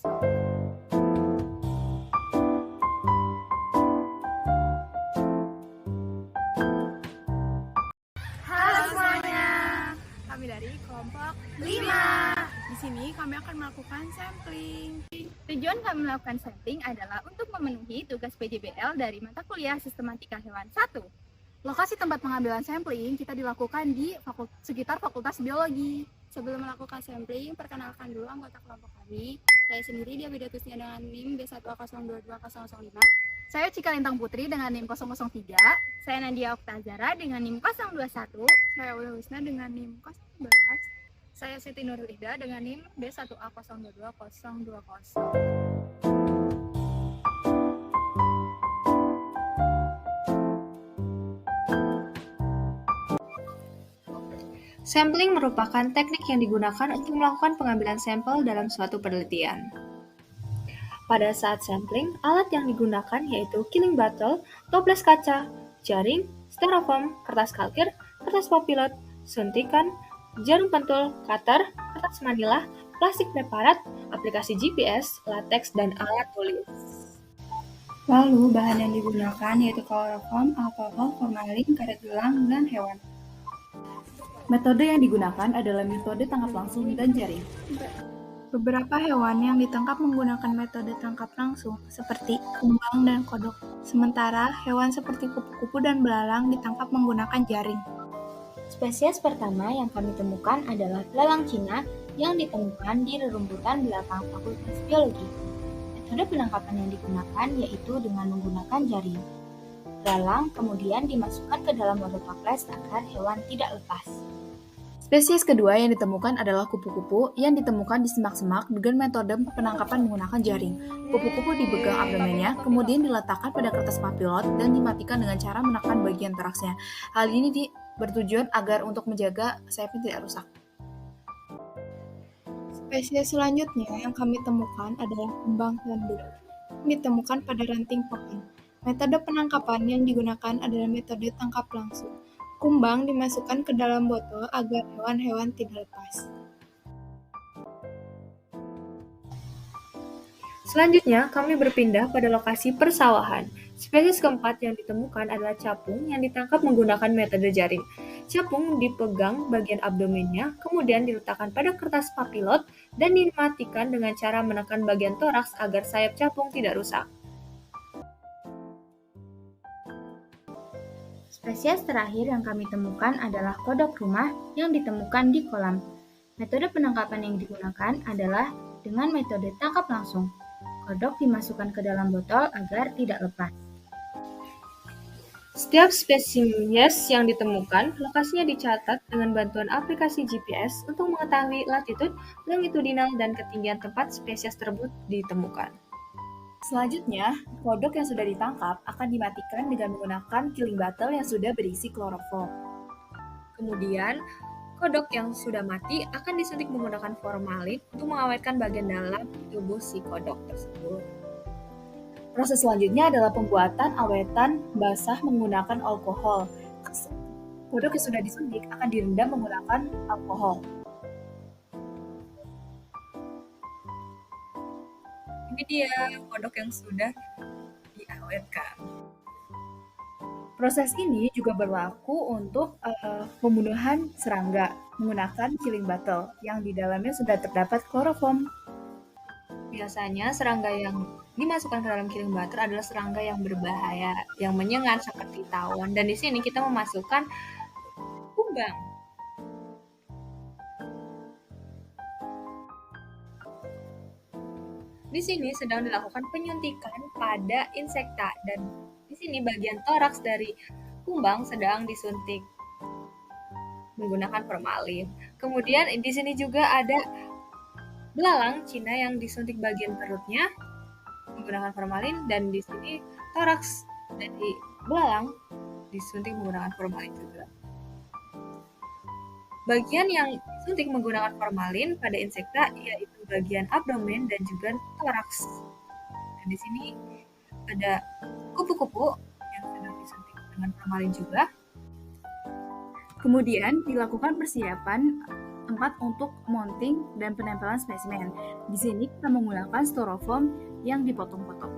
Halo semuanya, kami dari kelompok 5. Di sini kami akan melakukan sampling. Tujuan kami melakukan sampling adalah untuk memenuhi tugas PJBL dari mata kuliah Sistematika Hewan 1. Lokasi tempat pengambilan sampling kita dilakukan di sekitar Fakultas Biologi. Sebelum melakukan sampling, perkenalkan dulu anggota kelompok kami. Saya sendiri Diabedatusnya dengan NIM B1A0220005. Saya Cika Lintang Putri dengan NIM 003. Saya Nadia Oktazara dengan NIM 021. Saya Ula Wisna dengan NIM 011. Saya Siti Nurul Ida dengan NIM B1A022020. Sampling merupakan teknik yang digunakan untuk melakukan pengambilan sampel dalam suatu penelitian. Pada saat sampling, alat yang digunakan yaitu killing bottle, toples kaca, jaring, styrofoam, kertas kalkir, kertas papilot, suntikan, jarum pentul, cutter, kertas manila, plastik preparat, aplikasi GPS, latex, dan alat tulis. Lalu, bahan yang digunakan yaitu kloroform, alkohol, formalin, karet gelang, dan hewan. Metode yang digunakan adalah metode tangkap langsung dan jaring. Beberapa hewan yang ditangkap menggunakan metode tangkap langsung, seperti kumbang dan kodok. Sementara, hewan seperti kupu-kupu dan belalang ditangkap menggunakan jaring. Spesies pertama yang kami temukan adalah belalang Cina yang ditemukan di rerumputan belakang Fakultas Biologi. Metode penangkapan yang digunakan yaitu dengan menggunakan jaring. Belalang kemudian dimasukkan ke dalam wadah toples agar hewan tidak lepas. Spesies kedua yang ditemukan adalah kupu-kupu yang ditemukan di semak-semak dengan metode penangkapan menggunakan jaring. Kupu-kupu dipegang abdomennya, kemudian diletakkan pada kertas papilot dan dimatikan dengan cara menekan bagian toraksnya. Hal ini bertujuan agar untuk menjaga sayapnya tidak rusak. Spesies selanjutnya yang kami temukan adalah kumbang landut, yang ditemukan pada ranting pohon. Metode penangkapan yang digunakan adalah metode tangkap langsung. Kumbang dimasukkan ke dalam botol agar hewan-hewan tidak lepas. Selanjutnya, kami berpindah pada lokasi persawahan. Spesies keempat yang ditemukan adalah capung yang ditangkap menggunakan metode jaring. Capung dipegang bagian abdomennya, kemudian diletakkan pada kertas papilot dan dimatikan dengan cara menekan bagian toraks agar sayap capung tidak rusak. Spesies terakhir yang kami temukan adalah kodok rumah yang ditemukan di kolam. Metode penangkapan yang digunakan adalah dengan metode tangkap langsung. Kodok dimasukkan ke dalam botol agar tidak lepas. Setiap spesies yang ditemukan, lokasinya dicatat dengan bantuan aplikasi GPS untuk mengetahui latitude, longitudinal, dan ketinggian tempat spesies tersebut ditemukan. Selanjutnya, kodok yang sudah ditangkap akan dimatikan dengan menggunakan killing bottle yang sudah berisi kloroform. Kemudian, kodok yang sudah mati akan disuntik menggunakan formalin untuk mengawetkan bagian dalam tubuh si kodok tersebut. Proses selanjutnya adalah pembuatan awetan basah menggunakan alkohol. Kodok yang sudah disuntik akan direndam menggunakan alkohol. Ini dia kodok yang sudah diawetkan. Proses ini juga berlaku untuk pembunuhan serangga menggunakan killing bottle yang di dalamnya sudah terdapat kloroform. Biasanya serangga yang dimasukkan ke dalam killing bottle adalah serangga yang berbahaya, yang menyengat seperti tawon. Dan di sini kita memasukkan kumbang. Di sini sedang dilakukan penyuntikan pada insekta dan di sini bagian toraks dari kumbang sedang disuntik menggunakan formalin. Kemudian di sini juga ada belalang Cina yang disuntik bagian perutnya menggunakan formalin dan di sini toraks dari belalang disuntik menggunakan formalin juga. Bagian yang disuntik menggunakan formalin pada insekta yaitu bagian abdomen dan juga toraks. Dan di sini ada kupu-kupu yang sedang disuntik dengan formalin juga. Kemudian dilakukan persiapan tempat untuk mounting dan penempelan spesimen. Di sini kita menggunakan styrofoam yang dipotong-potong.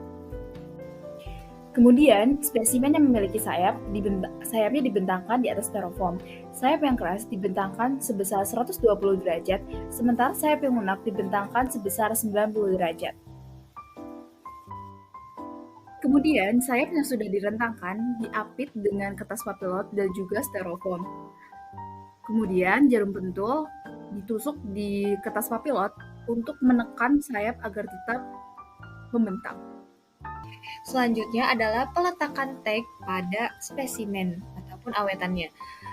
Kemudian, spesimen yang memiliki sayapnya dibentangkan di atas styrofoam. Sayap yang keras dibentangkan sebesar 120 derajat, sementara sayap yang lunak dibentangkan sebesar 90 derajat. Kemudian, sayap yang sudah direntangkan diapit dengan kertas papilot dan juga styrofoam. Kemudian, jarum pentul ditusuk di kertas papilot untuk menekan sayap agar tetap membentang. Selanjutnya adalah peletakan tag pada spesimen ataupun awetannya.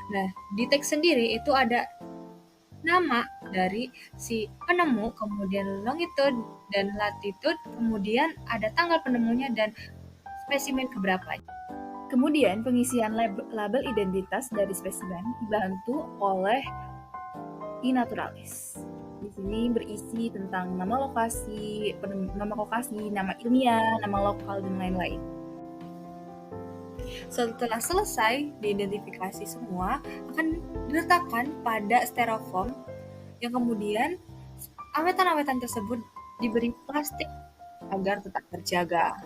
Nah, di tag sendiri itu ada nama dari si penemu, kemudian longitude dan latitude, kemudian ada tanggal penemunya dan spesimen keberapa. Kemudian pengisian label identitas dari spesimen dibantu oleh iNaturalis. Di sini berisi tentang nama lokasi, nama ilmiah, nama lokal, dan lain-lain. Setelah selesai diidentifikasi semua, akan diletakkan pada styrofoam yang kemudian awetan-awetan tersebut diberi plastik agar tetap terjaga.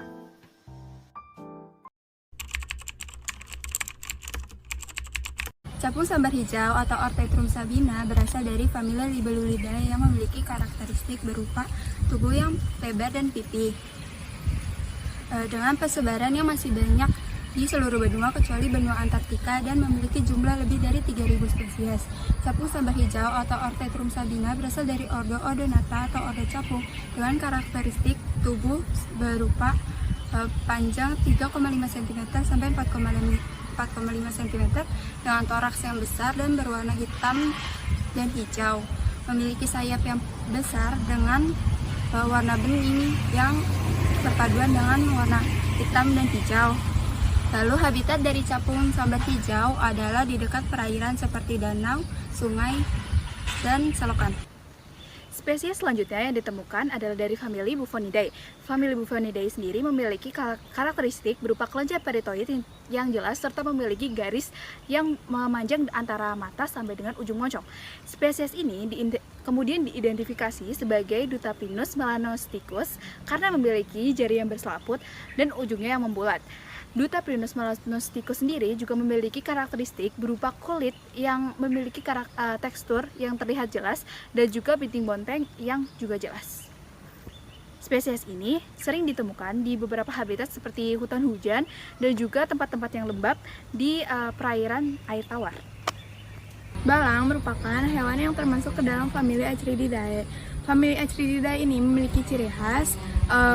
Capung sambar hijau atau Orthopterum sabina berasal dari famili Libellulidae yang memiliki karakteristik berupa tubuh yang lebar dan pipih. Dengan persebaran yang masih banyak di seluruh benua kecuali benua Antartika dan memiliki jumlah lebih dari 3.000 spesies. Capung sambar hijau atau Orthopterum sabina berasal dari ordo Odonata atau ordo capung dengan karakteristik tubuh berupa panjang 3,5 cm sampai 4,5 cm dengan toraks yang besar dan berwarna hitam dan hijau. Memiliki sayap yang besar dengan warna bening yang berpaduan dengan warna hitam dan hijau. Lalu habitat dari capung sambar hijau adalah di dekat perairan seperti danau, sungai, dan selokan. Spesies selanjutnya yang ditemukan adalah dari famili Bufonidae. Famili Bufonidae sendiri memiliki karakteristik berupa kelenjar paritoid yang jelas serta memiliki garis yang memanjang antara mata sampai dengan ujung moncong. Spesies ini kemudian diidentifikasi sebagai Dutapinus melanosticus karena memiliki jari yang berselaput dan ujungnya yang membulat. Dutapinus melanosticus sendiri juga memiliki karakteristik berupa kulit yang memiliki tekstur yang terlihat jelas dan juga bintik bonteng yang juga jelas. Spesies ini sering ditemukan di beberapa habitat seperti hutan hujan dan juga tempat-tempat yang lembab di perairan air tawar. Balang merupakan hewan yang termasuk ke dalam famili Acherididae. Famili Acherididae ini memiliki ciri khas,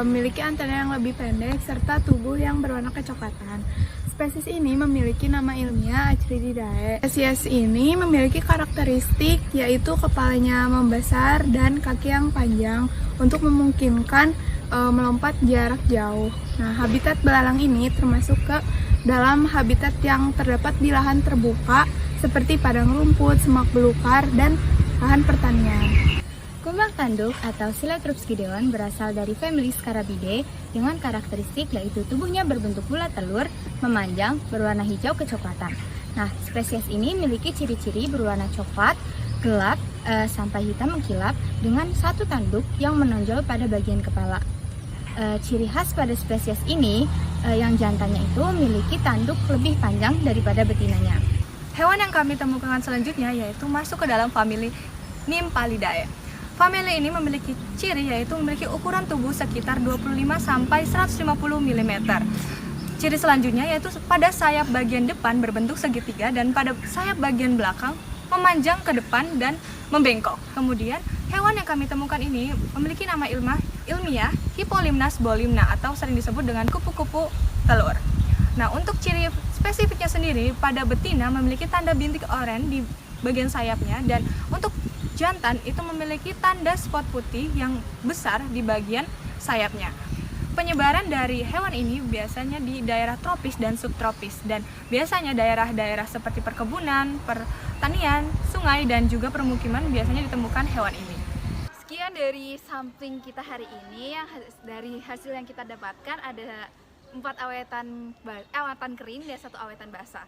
memiliki antena yang lebih pendek, serta tubuh yang berwarna kecoklatan. Spesies ini memiliki nama ilmiah Acherididae. Spesies ini memiliki karakteristik yaitu kepalanya membesar dan kaki yang panjang untuk memungkinkan melompat jarak jauh. Nah, habitat belalang ini termasuk ke dalam habitat yang terdapat di lahan terbuka seperti padang rumput, semak belukar, dan lahan pertanian. Kumbang tanduk atau Silatrus gideon berasal dari famili Scarabidae dengan karakteristik yaitu tubuhnya berbentuk bulat telur, memanjang, berwarna hijau kecoklatan. Nah, spesies ini memiliki ciri-ciri berwarna coklat, gelap, sampai hitam mengkilap dengan satu tanduk yang menonjol pada bagian kepala. Ciri khas pada spesies ini yang jantannya itu memiliki tanduk lebih panjang daripada betinanya. Hewan yang kami temukan selanjutnya yaitu masuk ke dalam famili Nymphalidae. Famili ini memiliki ciri yaitu memiliki ukuran tubuh sekitar 25 sampai 150 mm. Ciri selanjutnya yaitu pada sayap bagian depan berbentuk segitiga dan pada sayap bagian belakang memanjang ke depan dan membengkok. Kemudian hewan yang kami temukan ini memiliki nama ilmiah Hippolimnas bolimna atau sering disebut dengan kupu-kupu telur. Nah, untuk ciri spesifiknya sendiri pada betina memiliki tanda bintik oranye di bagian sayapnya dan untuk jantan itu memiliki tanda spot putih yang besar di bagian sayapnya. Penyebaran dari hewan ini biasanya di daerah tropis dan subtropis dan biasanya daerah-daerah seperti perkebunan, pertanian, sungai dan juga permukiman biasanya ditemukan hewan ini. Sekian dari sampling kita hari ini. Dari hasil yang kita dapatkan ada 4 awetan kering dan 1 awetan basah.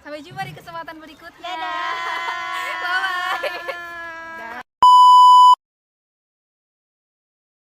Sampai jumpa di kesempatan berikutnya. Dadah. Bye bye.